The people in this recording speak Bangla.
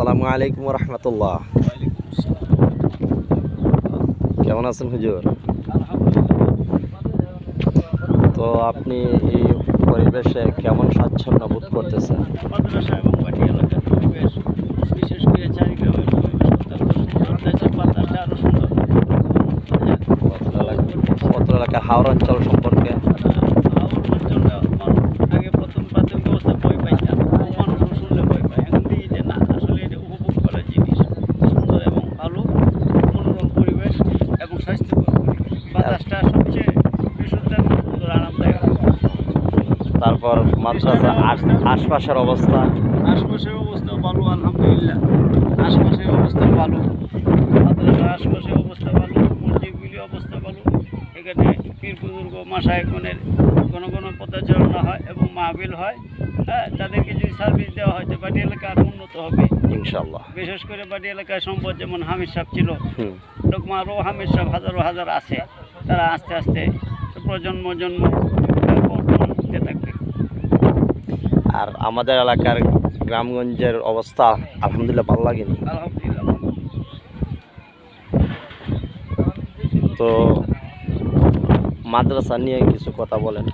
আসসালামু আলাইকুম রহমতুল্লাহ। কেমন আছেন হুজুর? তো আপনি এই পরিবেশে কেমন স্বাচ্ছন্দ্য বোধ করতেছেন? মাদ্রাসা এবং পাটি এলাকার পরিবেশ, বিশেষ করে চারিগ্রামের পরিবেশ অত্যন্ত সুন্দর। দেশের বাতাসটা আরও সুন্দর। পত্র এলাকার হাওড় অঞ্চল সম্পর্কে হাওর অঞ্চলটা মানুষ আগে প্রথম প্রাথমিক অবস্থা ভয় পাইতাম, মানুষও শুনলে ভয় পায়। এখন দেখি যে না, আসলে এটা উপভোগ করার জিনিস, সুন্দর এবং ভালো মনোরম পরিবেশ এবং স্বাস্থ্যকর পরিবেশ। বাতাসটা সবচেয়ে বিশুদ্ধ এবং সুন্দর, আরামদায়ক। তারপর মাদ্রাসা আশপাশের অবস্থা আশপাশের অবস্থা ভালো, আলহামদুলিল্লাহ। আশপাশের অবস্থা ভালো, মাদ্রাসার আশপাশের অবস্থা ভালো, মসজিদগুলির অবস্থা ভালো। এখানে পীর বুজুর্গ মাশায়েখগণের ঘন ঘন পদচারণা হয় এবং মাহফিল হয়। হ্যাঁ, তাদেরকে যদি সার্ভিস দেওয়া হয় তো বাড়ি এলাকা আরও উন্নত হবে ইনশাল্লাহ। বিশেষ করে বাড়ি এলাকায় সম্পদ যেমন হামিদ সাহেব ছিল, এরকম আরও হামিদ সাহেব হাজারো হাজার আছে। তারা আস্তে আস্তে প্রজন্ম বর্তমান হতে থাকবে। আর আমাদের এলাকার গ্রামগঞ্জের অবস্থা আলহামদুলিল্লাহ ভালো লাগেনি। আলহামদুলিল্লাহ। তো মাদ্রাসা নিয়ে কিছু কথা বলেন।